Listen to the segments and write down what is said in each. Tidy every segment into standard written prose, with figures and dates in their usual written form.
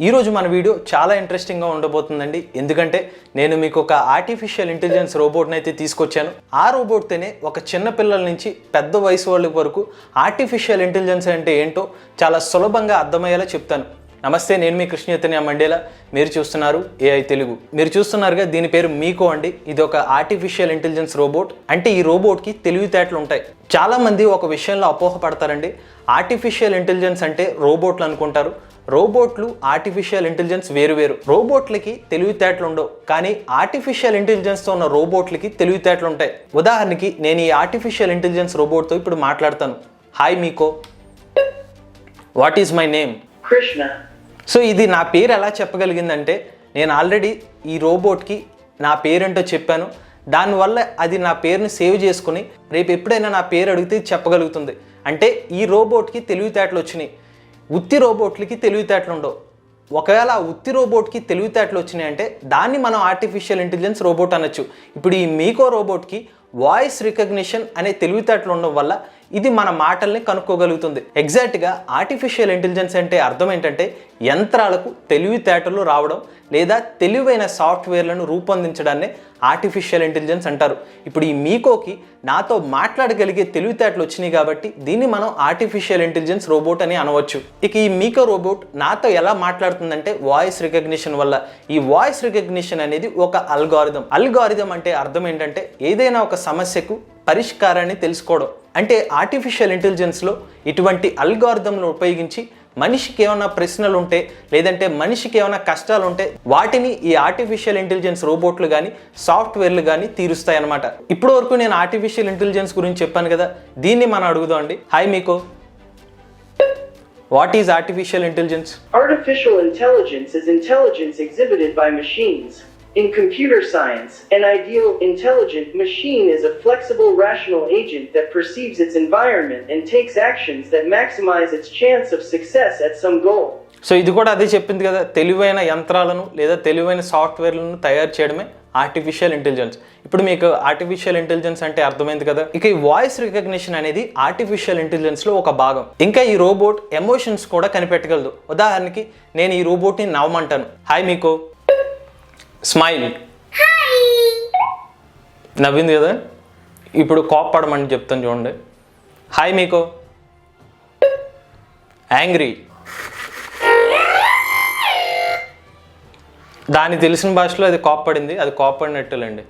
ఈరోజు మన వీడియో చాలా ఇంట్రెస్టింగ్గా ఉండబోతుందండి. ఎందుకంటే నేను మీకు ఒక ఆర్టిఫిషియల్ ఇంటెలిజెన్స్ రోబోట్ని అయితే తీసుకొచ్చాను. ఆ రోబోట్తోనే ఒక చిన్న పిల్లల నుంచి పెద్ద వయసు వాళ్ళ వరకు ఆర్టిఫిషియల్ ఇంటెలిజెన్స్ అంటే ఏంటో చాలా సులభంగా అర్థమయ్యేలా చెప్తాను. నమస్తే, నేను మీ కృష్ణ చైతన్య మండేలా. మీరు చూస్తున్నారు ఏఐ తెలుగు. మీరు చూస్తున్నారుగా, దీని పేరు మీకో అండి. ఇది ఒక ఆర్టిఫిషియల్ ఇంటెలిజెన్స్ రోబోట్. అంటే ఈ రోబోట్కి తెలివితేటలు ఉంటాయి. చాలామంది ఒక విషయంలో అపోహపడతారండి. ఆర్టిఫిషియల్ ఇంటెలిజెన్స్ అంటే రోబోట్లు అనుకుంటారు. రోబోట్లు ఆర్టిఫిషియల్ ఇంటెలిజెన్స్ వేరు. రోబోట్లకి తెలివితేటలు ఉండవు, కానీ ఆర్టిఫిషియల్ ఇంటెలిజెన్స్తో ఉన్న రోబోట్లకి తెలివితేటలు ఉంటాయి. ఉదాహరణకి నేను ఈ ఆర్టిఫిషియల్ ఇంటెలిజెన్స్ రోబోట్తో ఇప్పుడు మాట్లాడతాను. హాయ్ మీకో, what is my name? Krishna. So ఇది నా పేరు ఎలా చెప్పగలిగిందంటే, నేను ఆల్రెడీ ఈ రోబోట్కి నా పేరేంటో చెప్పాను. దానివల్ల అది నా పేరుని సేవ్ చేసుకుని రేపు ఎప్పుడైనా నా పేరు అడిగితే చెప్పగలుగుతుంది. అంటే ఈ రోబోట్కి తెలివితేటలు వచ్చినాయి. ఉత్తి రోబోట్లకి తెలివితేటలు ఉండవు. ఒకవేళ ఆ ఉత్తి రోబోట్కి తెలివితేటలు వచ్చినాయి అంటే దాన్ని మనం ఆర్టిఫిషియల్ ఇంటెలిజెన్స్ రోబోట్ అనొచ్చు. ఇప్పుడు ఈ మీకో రోబోట్కి వాయిస్ రికగ్నిషన్ అనే తెలివితేటలు ఉండడం వల్ల ఇది మన మాటల్ని కనుక్కోగలుగుతుంది. ఎగ్జాక్ట్గా ఆర్టిఫిషియల్ ఇంటెలిజెన్స్ అంటే అర్థం ఏంటంటే, యంత్రాలకు తెలివితేటలు రావడం లేదా తెలివైన సాఫ్ట్వేర్లను రూపొందించడాన్ని ఆర్టిఫిషియల్ ఇంటెలిజెన్స్ అంటారు. ఇప్పుడు ఈ మీకోకి నాతో మాట్లాడగలిగే తెలివితేటలు వచ్చినాయి కాబట్టి దీన్ని మనం ఆర్టిఫిషియల్ ఇంటెలిజెన్స్ రోబోట్ అని అనవచ్చు. ఇక ఈ మీకో రోబోట్ నాతో ఎలా మాట్లాడుతుందంటే వాయిస్ రికగ్నిషన్ వల్ల. ఈ వాయిస్ రికగ్నిషన్ అనేది ఒక అల్గారిథం అంటే అర్థం ఏంటంటే, ఏదైనా ఒక సమస్యకు పరిష్కారాన్ని తెలుసుకోవడం. అంటే ఆర్టిఫిషియల్ ఇంటెలిజెన్స్లో ఇటువంటి అల్గారిథంను ఉపయోగించి మనిషికి ఏమైనా ప్రశ్నలు ఉంటే లేదంటే మనిషికి ఏమైనా కష్టాలు ఉంటే వాటిని ఈ ఆర్టిఫిషియల్ ఇంటెలిజెన్స్ రోబోట్లు కానీ సాఫ్ట్వేర్లు కానీ తీరుస్తాయి అన్నమాట. ఇప్పటి వరకు నేను ఆర్టిఫిషియల్ ఇంటెలిజెన్స్ గురించి చెప్పాను కదా, దీన్ని మనం అడుగుదాం అండి. హాయ్ మీకో, what is artificial intelligence? Artificial intelligence is intelligence exhibited by machines. In computer science, an ideal intelligent machine is a flexible rational agent that perceives its environment and takes actions that maximize its chance of success at some goal. So ఇది కూడా అదే చెప్పింది కదా, తెలివైన యంత్రాలను లేదా తెలివైన సాఫ్ట్వేర్లను తయారు చేయడమే ఆర్టిఫిషియల్ ఇంటెలిజెన్స్. ఇప్పుడు మీకు ఆర్టిఫిషియల్ ఇంటెలిజెన్స్ అంటే అర్థమైంది కదా. ఇక ఈ వాయిస్ రికగ్నిషన్ అనేది ఆర్టిఫిషియల్ ఇంటెలిజెన్స్లో ఒక భాగం. ఇంకా ఈ రోబోట్ ఎమోషన్స్ కూడా కనిపెట్టగలదు. ఉదాహరణకి నేను ఈ రోబోట్ని నవ్వమంటాను. హాయ్ మీకో, స్మైల్. నవ్వింది కదా. ఇప్పుడు కోప్పడమని చెప్తాను చూడండి. హాయ్ మీకో, యాంగ్రీ. దానికి తెలిసిన భాషలో అది కోప్పడింది, అది కోప్పడినట్టులేండి.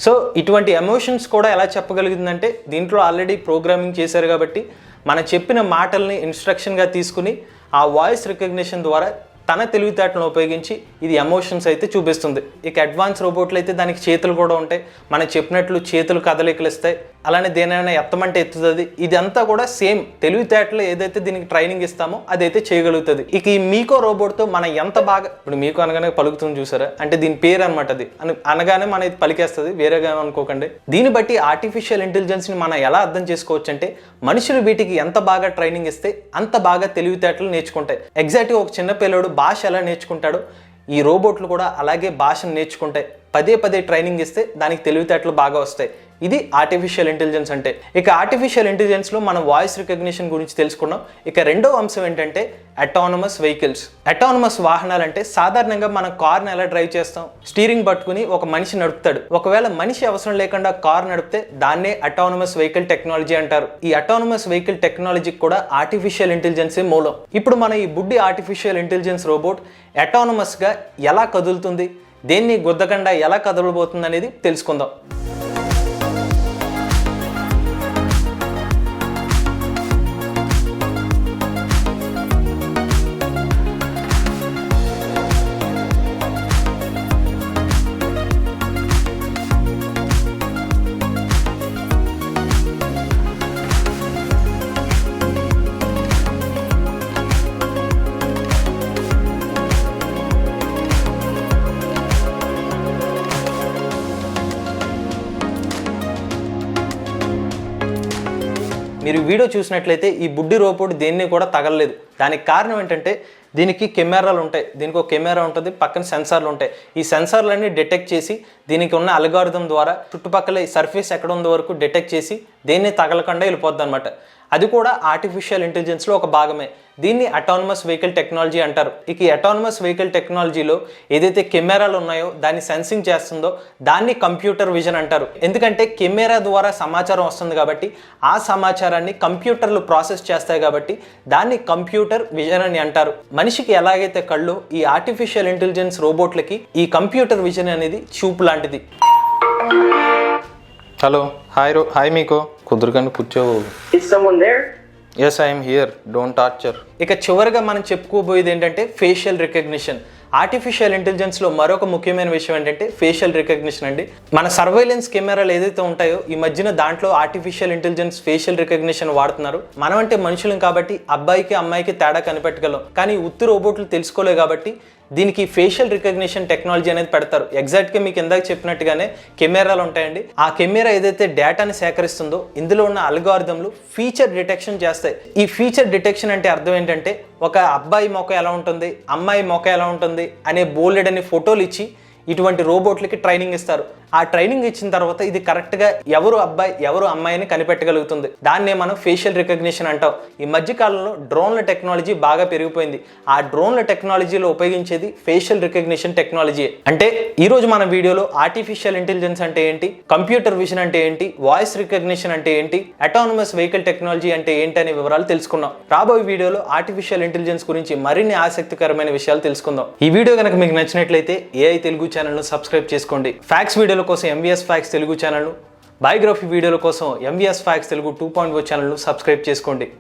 సో ఇటువంటి ఎమోషన్స్ కూడా ఎలా చెప్పగలుగుతుందంటే, దీంట్లో ఆల్రెడీ ప్రోగ్రామింగ్ చేశారు కాబట్టి మనం చెప్పిన మాటల్ని ఇన్స్ట్రక్షన్గా తీసుకుని ఆ వాయిస్ రికగ్నిషన్ ద్వారా తన తెలివితేటలను ఉపయోగించి ఇది ఎమోషన్స్ అయితే చూపిస్తుంది. ఇక అడ్వాన్స్ రోబోట్లు అయితే దానికి చేతులు కూడా ఉంటాయి. మనం చెప్పినట్లు చేతులు కదలికలు ఇస్తాయి. అలానే దేనైనా ఎత్తమంటే ఎత్తుతుంది. ఇదంతా కూడా సేమ్ తెలివితేటలు ఏదైతే దీనికి ట్రైనింగ్ ఇస్తామో అదైతే చేయగలుగుతుంది. ఇక ఈ మీకో రోబోట్తో మనం ఎంత బాగా, ఇప్పుడు మీకో అనగానే పలుకుతుంది చూసారా, అంటే దీని పేరు అనమాట. అది అనగానే మన ఇది పలికేస్తుంది, వేరేగా అనుకోకండి. దీన్ని బట్టి ఆర్టిఫిషియల్ ఇంటెలిజెన్స్ని మనం ఎలా అర్థం చేసుకోవచ్చు అంటే, మనుషులు వీటికి ఎంత బాగా ట్రైనింగ్ ఇస్తే అంత బాగా తెలివితేటలు నేర్చుకుంటాయి. ఎగ్జాక్ట్గా ఒక చిన్న పిల్లడు భాష ఎలా నేర్చుకుంటాడో ఈ రోబోట్లు కూడా అలాగే భాషను నేర్చుకుంటాయి. పదే ట్రైనింగ్ ఇస్తే దానికి తెలివితేటలు బాగా వస్తాయి. ఇది ఆర్టిఫిషియల్ ఇంటెలిజెన్స్ అంటే. ఇక ఆర్టిఫిషియల్ ఇంటెలిజెన్స్లో మనం వాయిస్ రికగ్నిషన్ గురించి తెలుసుకున్నాం. ఇక రెండవ అంశం ఏంటంటే అటానమస్ వెహికల్స్. అటానమస్ వాహనాలు అంటే సాధారణంగా మనం కార్ని ఎలా డ్రైవ్ చేస్తాం, స్టీరింగ్ పట్టుకుని ఒక మనిషి నడుపుతాడు. ఒకవేళ మనిషి అవసరం లేకుండా కార్ నడిపితే దాన్నే అటానమస్ వెహికల్ టెక్నాలజీ అంటారు. ఈ అటానమస్ వెహికల్ టెక్నాలజీకి కూడా ఆర్టిఫిషియల్ ఇంటెలిజెన్సే మూలం. ఇప్పుడు మన ఈ బుడ్డి ఆర్టిఫిషియల్ ఇంటెలిజెన్స్ రోబోట్ అటానమస్గా ఎలా కదులుతుంది, దేన్ని గుద్దకుండా ఎలా కదలబోతుంది అనేది తెలుసుకుందాం. మీరు వీడియో చూసినట్లయితే ఈ బుడ్డి రోబోట్ దేన్ని కూడా తగలలేదు. దానికి కారణం ఏంటంటే, దీనికి కెమెరాలు ఉంటాయి. దీనికి ఒక కెమెరా ఉంటుంది, పక్కన సెన్సార్లు ఉంటాయి. ఈ సెన్సార్లన్నీ డిటెక్ట్ చేసి దీనికి ఉన్న అల్గారిథం ద్వారా చుట్టుపక్కల సర్ఫేస్ ఎక్కడ ఉందో వరకు డిటెక్ట్ చేసి దేన్ని తగలకుండా వెళ్ళిపోద్ది అనమాట. అది కూడా ఆర్టిఫిషియల్ ఇంటెలిజెన్స్లో ఒక భాగమే. దీన్ని అటానమస్ వెహికల్ టెక్నాలజీ అంటారు. ఇక ఈ అటానమస్ వెహికల్ టెక్నాలజీలో ఏదైతే కెమెరాలు ఉన్నాయో దాన్ని సెన్సింగ్ చేస్తుందో దాన్ని కంప్యూటర్ విజన్ అంటారు. ఎందుకంటే కెమెరా ద్వారా సమాచారం వస్తుంది కాబట్టి ఆ సమాచారాన్ని కంప్యూటర్లు ప్రాసెస్ చేస్తాయి కాబట్టి దాన్ని కంప్యూటర్ విజన్ అని అంటారు. మనిషికి ఎలాగైతే కళ్ళు, ఈ ఆర్టిఫిషియల్ ఇంటెలిజెన్స్ రోబోట్లకి ఈ కంప్యూటర్ విజన్ అనేది చూపు లాంటిది. హలో, హాయ్ మీకో. కుదురుగానే కూర్చోవు. Is someone there? Yes, I'm here, don't torture. ఇక చివరిగా మనం చెప్పుకోబోయేది ఏంటంటే ఫేషియల్ రికగ్నిషన్. ఆర్టిఫిషియల్ ఇంటెలిజెన్స్లో మరొక ముఖ్యమైన విషయం ఏంటంటే ఫేషియల్ రికగ్నిషన్ అండి. మన సర్వైలెన్స్ కెమెరాలు ఏదైతే ఉంటాయో ఈ మధ్యన దాంట్లో ఆర్టిఫిషియల్ ఇంటెలిజెన్స్ ఫేషియల్ రికగ్నిషన్ వాడుతున్నారు. మనం అంటే మనుషులం కాబట్టి అబ్బాయికి అమ్మాయికి తేడా కనిపెట్టగలం, కానీ ఉత్తి రోబోట్లు తెలుసుకోలేవు కాబట్టి దీనికి ఫేషియల్ రికగ్నిషన్ టెక్నాలజీ అనేది పెడతారు. ఎగ్జాక్ట్గా మీకు ఇందాక చెప్పినట్టుగానే కెమెరాలు ఉంటాయండి. ఆ కెమెరా ఏదైతే డేటాని సేకరిస్తుందో ఇందులో ఉన్న అల్గారిథంలు ఫీచర్ డిటెక్షన్ చేస్తాయి. ఈ ఫీచర్ డిటెక్షన్ అంటే అర్థం ఏంటంటే ఒక అబ్బాయి మొక్క ఎలా ఉంటుంది, అమ్మాయి మొక్క ఎలా ఉంటుంది అనే బోల్డెడ్ అనే ఫోటోలు ఇచ్చి ఇటువంటి రోబోట్లకి ట్రైనింగ్ ఇస్తారు. ఆ ట్రైనింగ్ ఇచ్చిన తర్వాత ఇది కరెక్ట్గా ఎవరు అబ్బాయి ఎవరు అమ్మాయిని కనిపెట్టగలుగుతుంది. దాన్నే మనం ఫేషియల్ రికగ్నిషన్ అంటాం. ఈ మధ్యకాలంలో డ్రోన్ల టెక్నాలజీ బాగా పెరిగిపోయింది. ఆ డ్రోన్ల టెక్నాలజీలో ఉపయోగించేది ఫేషియల్ రికగ్నిషన్ టెక్నాలజీ. అంటే ఈ రోజు మన వీడియోలో ఆర్టిఫిషియల్ ఇంటెలిజెన్స్ అంటే ఏంటి, కంప్యూటర్ విజన్ అంటే ఏంటి, వాయిస్ రికగ్నిషన్ అంటే ఏంటి, అటానమస్ వెహికల్ టెక్నాలజీ అంటే ఏంటి అనే వివరాలు తెలుసుకున్నాం. రాబోయే వీడియోలో ఆర్టిఫిషియల్ ఇంటెలిజెన్స్ గురించి మరిన్ని ఆసక్తికరమైన విషయాలు తెలుసుకుందాం. ఈ వీడియో కనుక మీకు నచ్చినట్లయితే AI తెలుగు ఛానల్ను సబ్స్క్రైబ్ చేసుకోండి. ఫ్యాక్స్ వీడియోల కోసం MVS ఫ్యాక్స్ తెలుగు ఛానల్ను, బయోగ్రఫీ వీడియోల కోసం MVS ఫ్యాక్స్ తెలుగు 2.0 ఛానల్ను సబ్స్క్రైబ్ చేసుకోండి.